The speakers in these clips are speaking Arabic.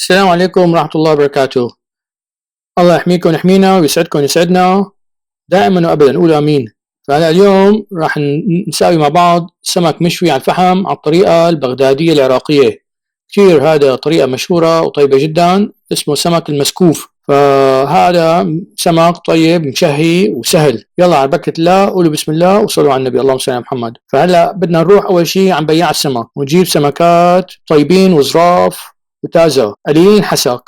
السلام عليكم ورحمة الله وبركاته. الله يحميكم ويحمينا ويسعدكم ويسعدنا دائما وأبدا، قولوا آمين. فهلا اليوم راح نساوي مع بعض سمك مشوي على الفحم على الطريقة البغدادية العراقية. كثير هذا طريقة مشهورة وطيبة جدا، اسمه سمك المسكوف. فهذا سمك طيب مشهي وسهل. يلا على بركة الله، قولوا بسم الله وصلوا على النبي، اللهم صل على محمد. فهلا بدنا نروح أول شيء عند بياع السمك ونجيب سمكات طيبين وظراف وتازة قليلين حسك،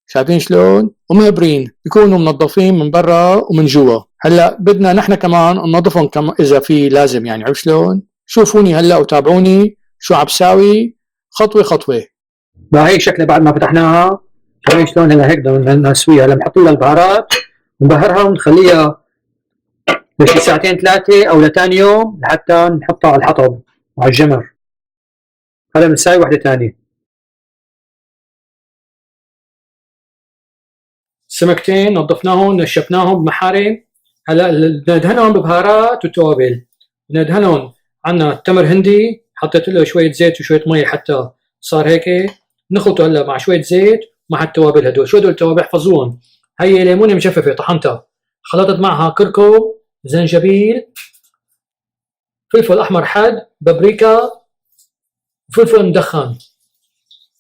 شايفين شلون؟ ومهبرين، بيكونوا منظفين من برا ومن جوا. هلا بدنا نحن كمان ننظفهم اذا في لازم، يعني عرفت شلون؟ شوفوني هلا وتابعوني شو عم بساوي خطوه خطوه. ما هيك شكلها بعد ما فتحناها، شايفين شلون؟ هلا هيك بدنا نسويها. هلا بنحط لها البهارات ونبهرها ونخليها لشي ساعتين ثلاثه او لثاني يوم لحتى نحطها على الحطب وعلى الجمر. هلا بنساوي وحده ثانيه. السمكتين نظفناهم نشفناهم بمحارم. هلا ندهنهم ببهارات وتوابل. ندهنهم، عنا تمر هندي حطيت له شويه زيت وشويه مي حتى صار هيك. نخلطه هلا مع شويه زيت مع التوابل هدول. شو هدول التوابل؟ احفظوهم. هي ليمونه مجففه طحنتها، خلطت معها كركم، زنجبيل، فلفل احمر حد، بابريكا، وفلفل مدخن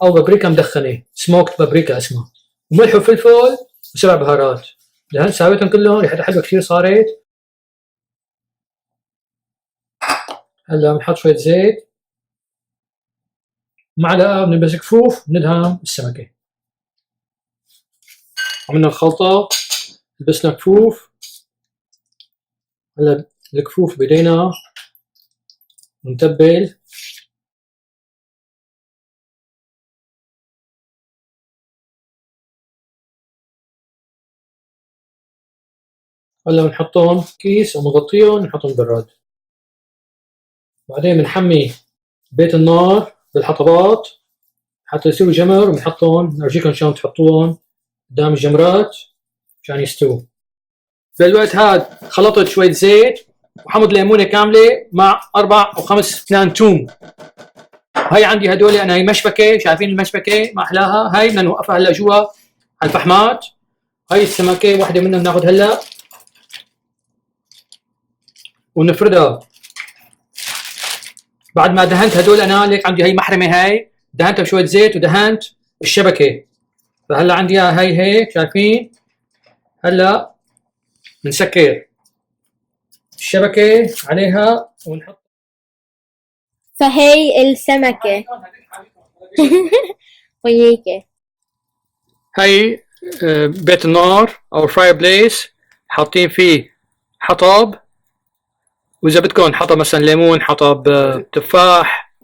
او بابريكا مدخنه، سموكت بابريكا اسمها، وملح وفلفل وسبع بهارات. لهن ساويتهم كلهم، ريحتها حلوه كثير صارت. هلا بنحط شويه زيت، معلقه من البسكفوف، بندهن السمكه. عملنا الخلطه، لبسنا كفوف. هلا الكفوف بدينا نتبل. هلا بنحطهم كيس ومغطيهم، نحطهم بالبراد. بعدين بنحمي بيت النار بالحطبات حتى يصيروا جمر، وبنحطهم، نرجيكم شلون تحطوهم قدام الجمرات عشان يستووا. بالوقت هاد خلطت شوية زيت وحمض ليمونة كاملة مع 4 أو 5 فنان توم. هاي عندي هدول، أنا هي مشبكة، شايفين المشبكة ما أحلاها؟ هاي بدنا نوقفها هلا جوا على الفحمات. هاي السمكة واحدة منهم ناخذ هلا ونفردها. بعد ما دهنت هدول، انا ليك عندي هي محرمه، هاي دهنتها بشويه زيت ودهنت الشبكه. فهلا عندي هاي هيك، شايفين؟ هلا بنسكر الشبكه عليها ونحط. فهي السمكة وياك. هاي بيت النار او فراي بليس، حاطين فيه حطب، واذا بدكم حطب مثلا ليمون، حطب تفاح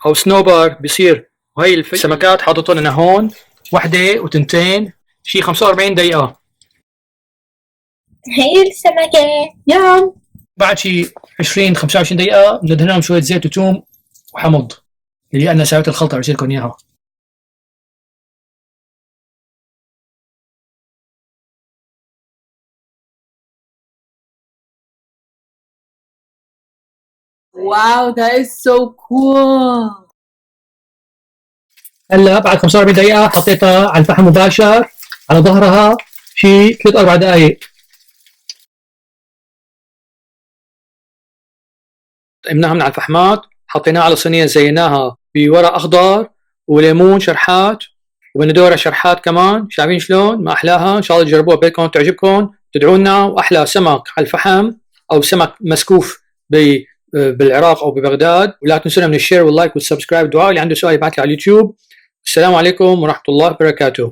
او سنوبر بيصير. وهي السمكات حاططهم انا هون، وحده وتنتين، شي 45 دقيقه. هي السمكة يوم. بعد شي 20 25 دقيقه بندهنهم شويه زيت وثوم وحمض، اللي انا سويت الخلطه ارسل لكم اياها. Wow, that is so cool. هلا بعد 45 دقيقه حطيتها على الفحم مباشر على ظهرها شي 3 4 دقائق. قمناها من على الفحمات، حطيناها على صينيه، زيناها بورق اخضر وليمون شرحات وبندوره شرحات كمان. شايفين شلون؟ ما احلاها. ان شاء الله تجربوها بيتكم تعجبكم، تدعونا. واحلى سمك على الفحم او سمك مسكوف بالعراق او ببغداد. ولا تنسونا من الشير واللايك والسبسكرايب. الدعاء اللي عنده سؤال يبعث لي على اليوتيوب. السلام عليكم ورحمه الله وبركاته.